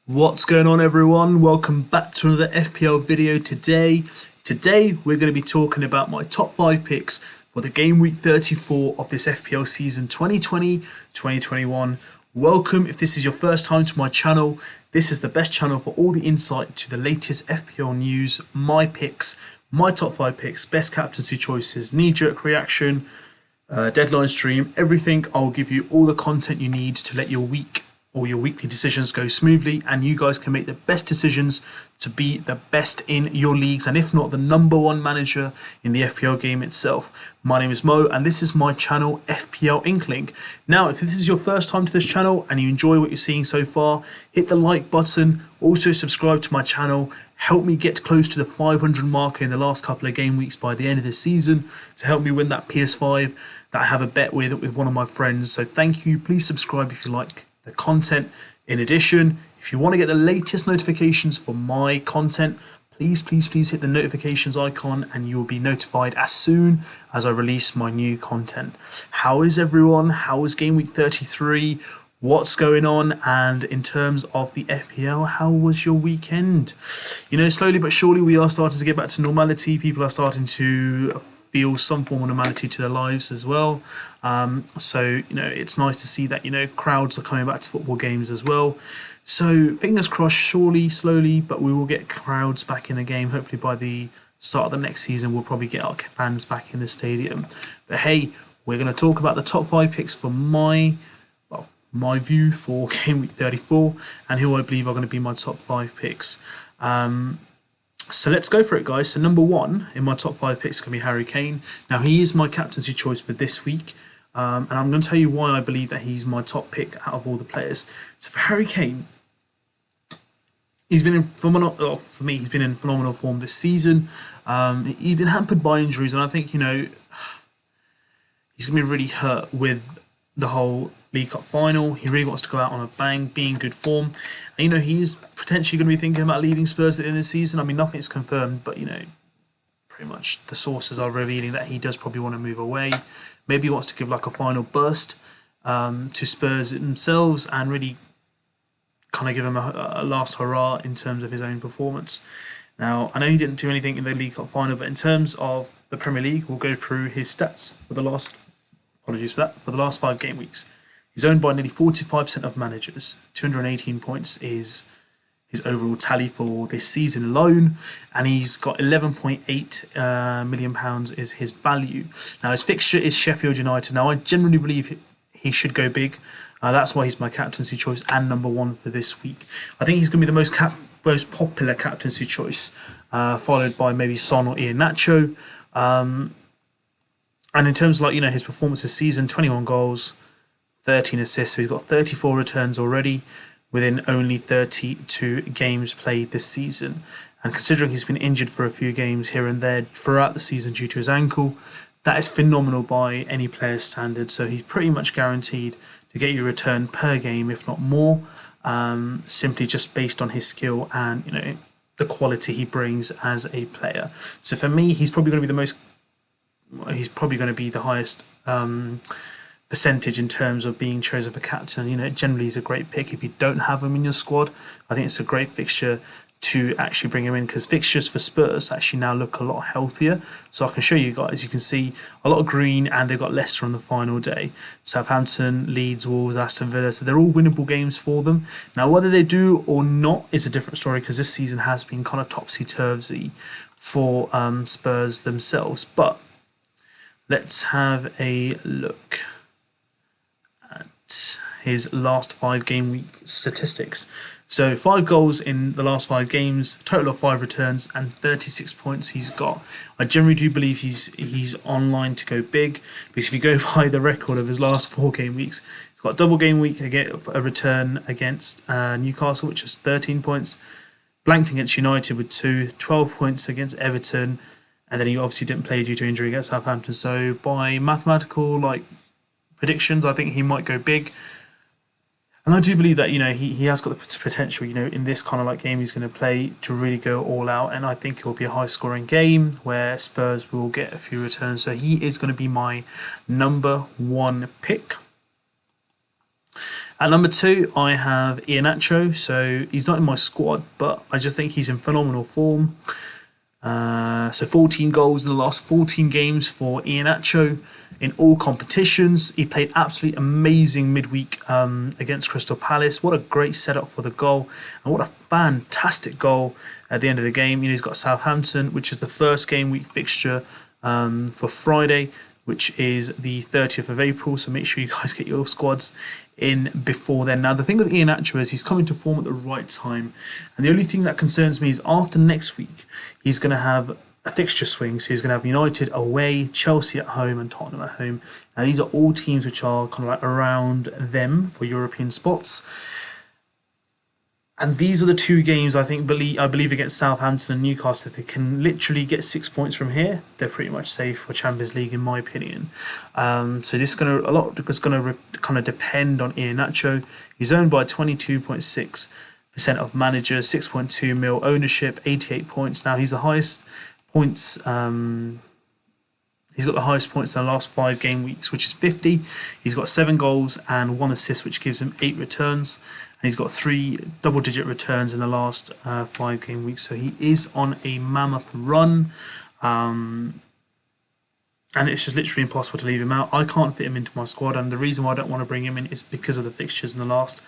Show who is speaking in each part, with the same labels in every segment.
Speaker 1: What's going on, everyone? Welcome back to another FPL video today. Today we're going to be talking about my top 5 picks for the game week 34 of this FPL season 2020-2021. Welcome if this is your first time to my channel. This is the best channel for all the insight to the latest FPL news, my picks, my top 5 picks, best captaincy choices, knee-jerk reaction, deadline stream, everything. I'll give you all the content you need to let your week or your weekly decisions go smoothly, and you guys can make the best decisions to be the best in your leagues, and if not, the #1 manager in the FPL game itself. My name is Mo, and this is my channel, FPL Inkling. Now, if this is your first time to this channel and you enjoy what you're seeing so far, hit the like button. Also subscribe to my channel. Help me get close to the 500 marker in the last couple of game weeks by the end of the season to help me win that PS5 that I have a bet with one of my friends. So thank you. Please subscribe if you like the content. In addition, if you want to get the latest notifications for my content, please hit the notifications icon and you will be notified as soon as I release my new content. How is everyone? How is game week 33? What's going on? And in terms of the FPL, how was your weekend? You know, slowly but surely we are starting to get back to normality. People are starting to feel some form of normality to their lives as well. So, you know, it's nice to see that, you know, crowds are coming back to football games as well. So fingers crossed, surely, slowly, but we will get crowds back in the game. Hopefully by the start of the next season, we'll probably get our fans back in the stadium. But hey, we're going to talk about the top 5 picks for my view for game week 34 and who I believe are going to be my top 5 picks. So let's go for it, guys. So #1 in my top 5 picks is going to be Harry Kane. Now, he is my captaincy choice for this week. And I'm going to tell you why I believe that he's my top pick out of all the players. So for Harry Kane, he's been in phenomenal, for me, he's been in phenomenal form this season. He's been hampered by injuries, and I think, you know, he's going to be really hurt with the whole League Cup final. He really wants to go out on a bang, be in good form. And, you know, he is potentially going to be thinking about leaving Spurs at the end of the season. I mean, nothing's confirmed, but, you know, pretty much the sources are revealing that he does probably want to move away. Maybe he wants to give like a final burst to Spurs themselves and really kind of give him a last hurrah in terms of his own performance. Now, I know he didn't do anything in the League Cup final, but in terms of the Premier League, we'll go through his stats for the last, for the last 5 game weeks. He's owned by nearly 45% of managers. 218 points is his overall tally for this season alone, and he's got £11.8 million is his value. Now, his fixture is Sheffield United. Now, I generally believe he should go big. That's why he's my captaincy choice and #1 for this week. I think he's going to be the most popular captaincy choice, followed by maybe Son or Iheanacho. And in terms of, like, you know, his performance this season, 21 goals, 13 assists, so he's got 34 returns already within only 32 games played this season. And considering he's been injured for a few games here and there throughout the season due to his ankle, that is phenomenal by any player's standard. So he's pretty much guaranteed to get you a return per game, if not more, simply just based on his skill and, you know, the quality he brings as a player. So for me, he's probably going to be the highest percentage in terms of being chosen for captain. You know, generally is a great pick if you don't have him in your squad. I think it's a great fixture to actually bring him in, because fixtures for Spurs actually now look a lot healthier. So I can show you guys, you can see a lot of green, and they've got Leicester on the final day, Southampton, Leeds, Wolves, Aston Villa, so they're all winnable games for them. Now, whether they do or not is a different story, because this season has been kind of topsy-turvy for Spurs themselves. But let's have a look at his last 5 game week statistics. So 5 goals in the last 5 games, total of 5 returns, and 36 points he's got. I generally do believe he's online to go big, because if you go by the record of his last 4 game weeks, he's got a double game week, a return against Newcastle, which is 13 points, blanked against United with 2, 12 points against Everton, and then he obviously didn't play due to injury against Southampton. So by mathematical predictions, I think he might go big. And I do believe that, you know, he has got the potential, you know, in this kind of game he's going to play to really go all out. And I think it will be a high scoring game where Spurs will get a few returns. So he is going to be my #1 pick. At number 2, I have Iheanacho. So he's not in my squad, but I just think he's in phenomenal form. So 14 goals in the last 14 games for Iheanacho in all competitions. He played absolutely amazing midweek against Crystal Palace. What a great setup for the goal, and what a fantastic goal at the end of the game. He's got Southampton, which is the first game week fixture for Friday, which is the 30th of April. So make sure you guys get your squads in before then. Now, the thing with Iheanacho is he's coming to form at the right time. And the only thing that concerns me is after next week, he's going to have a fixture swing. So he's going to have United away, Chelsea at home, and Tottenham at home. Now, these are all teams which are kind of like around them for European spots. And these are the two games I believe against Southampton and Newcastle. If they can literally get 6 points from here, they're pretty much safe for Champions League, in my opinion. So this is going to kind of depend on Iheanacho. He's owned by 22.6% of managers, 6.2 mil ownership, 88 points. Now he's the highest points. He's got the highest points in the last 5 game weeks, which is 50. He's got 7 goals and 1 assist, which gives him 8 returns. And he's got 3 double-digit returns in the last 5 game weeks. So he is on a mammoth run. And it's just literally impossible to leave him out. I can't fit him into my squad. And the reason why I don't want to bring him in is because of the fixtures in the last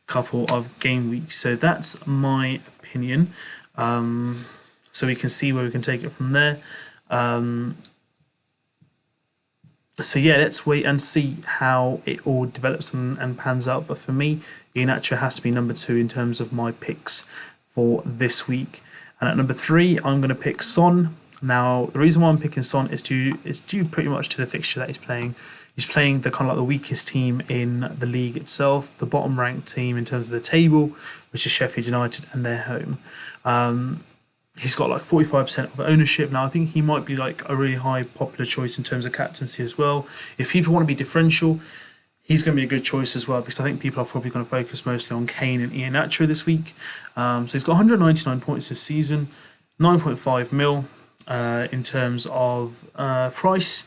Speaker 1: couple of game weeks. So that's my opinion. So we can see where we can take it from there. So yeah, let's wait and see how it all develops and pans out. But for me, Iheanacho has to be number 2 in terms of my picks for this week. And at number 3, I'm going to pick Son. Now, the reason why I'm picking Son is due pretty much to the fixture that he's playing. He's playing the kind of like the weakest team in the league itself, the bottom ranked team in terms of the table, which is Sheffield United, and they're home. He's got like 45% of ownership. Now, I think he might be like a really high popular choice in terms of captaincy as well. If people want to be differential, he's going to be a good choice as well, because I think people are probably going to focus mostly on Kane and Iheanacho this week. So he's got 199 points this season, 9.5 mil in terms of price.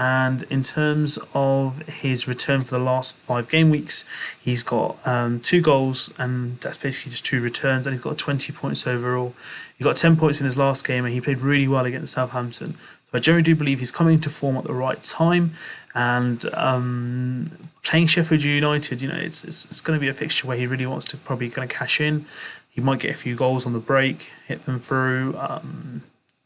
Speaker 1: And in terms of his return for the last 5 game weeks, he's got 2 goals, and that's basically just 2 returns, and he's got 20 points overall. He got 10 points in his last game, and he played really well against Southampton. So I generally do believe he's coming to form at the right time, and playing Sheffield United, it's going to be a fixture where he really wants to probably kind of cash in. He might get a few goals on the break, hit them through.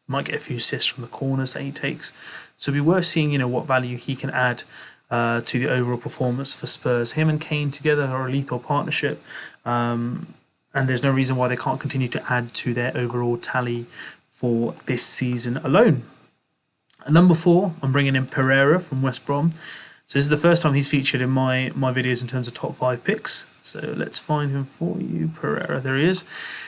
Speaker 1: Might get a few assists from the corners that he takes. So it'll be worth seeing, what value he can add to the overall performance for Spurs. Him and Kane together are a lethal partnership, and there's no reason why they can't continue to add to their overall tally for this season alone. At number 4, I'm bringing in Pereira from West Brom. So this is the first time he's featured in my videos in terms of top 5 picks. So let's find him for you. Pereira, there he is.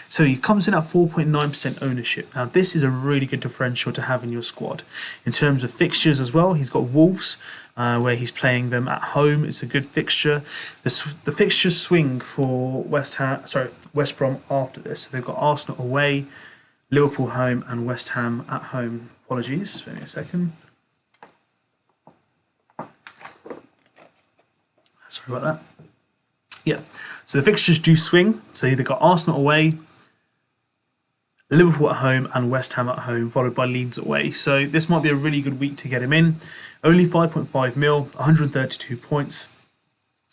Speaker 1: So he comes in at 4.9% ownership. Now this is a really good differential to have in your squad. In terms of fixtures as well, he's got Wolves, where he's playing them at home. It's a good fixture. The fixtures swing for West Brom after this. So they've got Arsenal away, Liverpool home, and West Ham at home. Apologies, give me a second. Sorry about that. Yeah, so the fixtures do swing. So they've got Arsenal away, Liverpool at home, and West Ham at home, followed by Leeds away. So this might be a really good week to get him in. Only 5.5 mil, 132 points.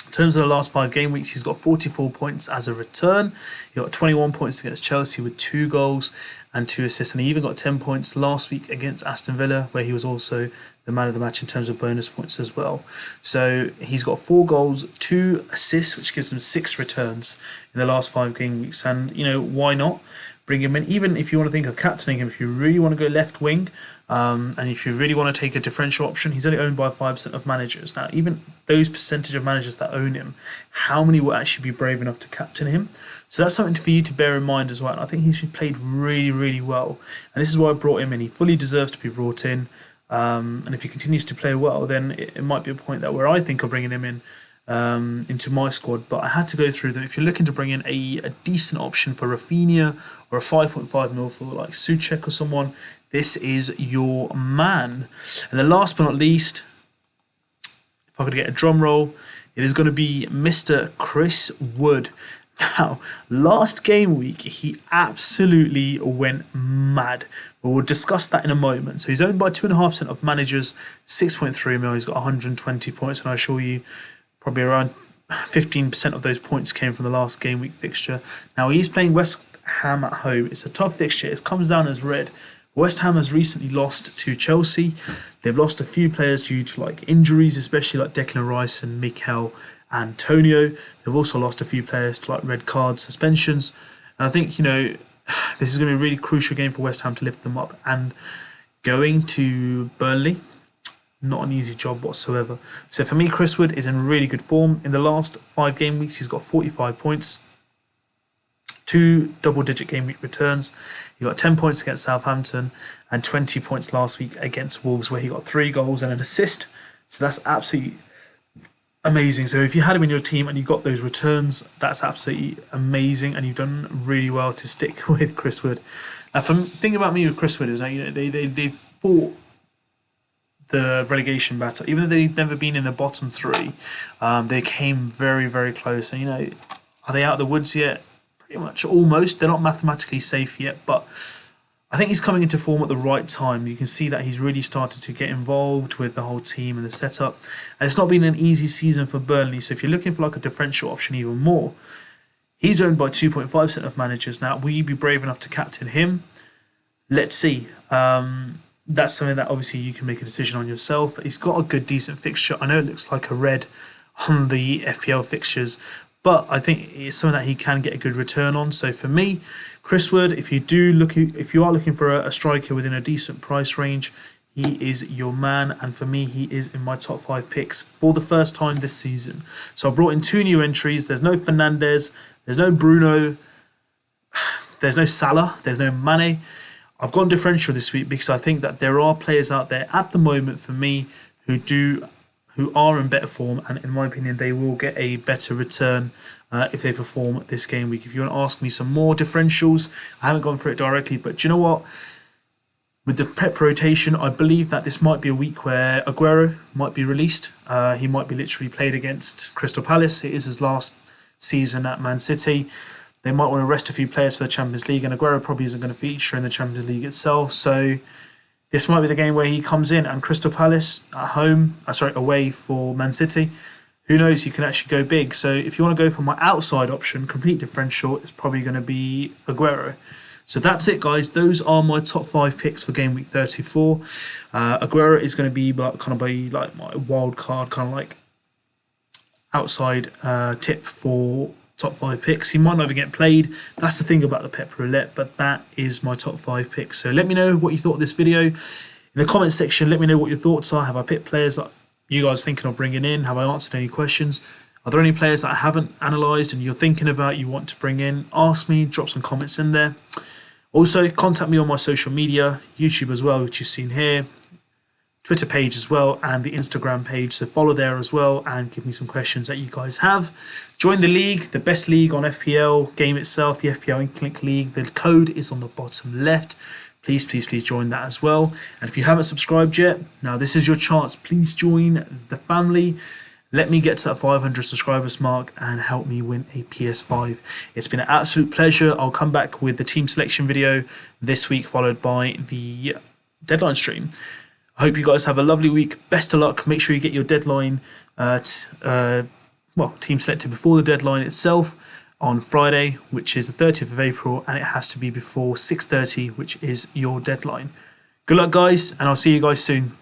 Speaker 1: In terms of the last 5 game weeks, he's got 44 points as a return. He got 21 points against Chelsea with 2 goals and 2 assists. And he even got 10 points last week against Aston Villa, where he was also the man of the match in terms of bonus points as well. So he's got 4 goals, 2 assists, which gives him 6 returns in the last 5 game weeks. And, why not bring him in? Even if you want to think of captaining him, if you really want to go left wing, and if you really want to take a differential option, he's only owned by 5% of managers. Now, even those percentage of managers that own him, how many will actually be brave enough to captain him? So that's something for you to bear in mind as well. And I think he's played really, really well. And this is why I brought him in. He fully deserves to be brought in. And if he continues to play well, then it might be a point where I think of bringing him in into my squad. But I had to go through them. If you're looking to bring in a decent option for Rafinha or a 5.5 mil for like Souček or someone, this is your man. And then last but not least, if I could get a drum roll, it is going to be Mr. Chris Wood. Now, last game week, he absolutely went mad. But we'll discuss that in a moment. So he's owned by 2.5% of managers, 6.3 mil. He's got 120 points, and I assure you, probably around 15% of those points came from the last game week fixture. Now, he's playing West Ham at home. It's a tough fixture. It comes down as red. West Ham has recently lost to Chelsea. They've lost a few players due to injuries, especially like Declan Rice and Mikel Antonio. They've also lost a few players to red card suspensions. And I think, this is going to be a really crucial game for West Ham to lift them up. And going to Burnley, not an easy job whatsoever. So for me, Chris Wood is in really good form. In the last 5 game weeks, he's got 45 points. 2 double-digit game week returns. He got 10 points against Southampton and 20 points last week against Wolves, where he got 3 goals and an assist. So that's absolutely amazing. So if you had him in your team and you got those returns, that's absolutely amazing, and you've done really well to stick with Chris Wood. The thing about me with Chris Wood is that they fought the relegation battle, even though they've never been in the bottom 3. They came very, very close. And are they out of the woods yet? Pretty much, almost. They're not mathematically safe yet, but I think he's coming into form at the right time. You can see that he's really started to get involved with the whole team and the setup. And it's not been an easy season for Burnley. So if you're looking for a differential option even more, he's owned by 2.5% of managers. Now, will you be brave enough to captain him? Let's see. That's something that obviously you can make a decision on yourself. He's got a good, decent fixture. I know it looks like a red on the FPL fixtures, but I think it's something that he can get a good return on. So for me, Chris Wood, if you are looking for a striker within a decent price range, he is your man. And for me, he is in my top 5 picks for the first time this season. So I brought in 2 new entries. There's no Fernandes, there's no Bruno, there's no Salah, there's no Mane. I've gone differential this week because I think that there are players out there at the moment for me who are in better form, and in my opinion, they will get a better return if they perform this game week. If you want to ask me some more differentials, I haven't gone through it directly, but do you know what? With the Pep rotation, I believe that this might be a week where Aguero might be released. He might be literally played against Crystal Palace. It is his last season at Man City. They might want to rest a few players for the Champions League, and Aguero probably isn't going to feature in the Champions League itself. So this might be the game where he comes in, and Crystal Palace away for Man City. Who knows, you can actually go big. So if you want to go for my outside option, complete differential, it's probably going to be Aguero. So that's it, guys. Those are my top 5 picks for game week 34. Aguero is going to be like my wild card, outside tip for top 5 picks. He might not even get played. That's the thing about the Pep Roulette, but that is my top 5 picks. So let me know what you thought of this video. In the comment section, let me know what your thoughts are. Have I picked players that you guys thinking of bringing in? Have I answered any questions? Are there any players that I haven't analysed and you're thinking about, you want to bring in? Ask me, drop some comments in there. Also, contact me on my social media, YouTube as well, which you've seen here, Twitter page as well, and the Instagram page. So follow there as well and give me some questions that you guys have. Join the league, the best league on FPL game itself, the FPL INKLING League. The code is on the bottom left. Please, please, please join that as well. And if you haven't subscribed yet, now this is your chance. Please join the family. Let me get to that 500 subscribers mark and help me win a PS5. It's been an absolute pleasure. I'll come back with the team selection video this week, followed by the deadline stream. I hope you guys have a lovely week. Best of luck. Make sure you get your deadline, team selected before the deadline itself on Friday, which is the 30th of April, and it has to be before 6:30, which is your deadline. Good luck, guys, and I'll see you guys soon.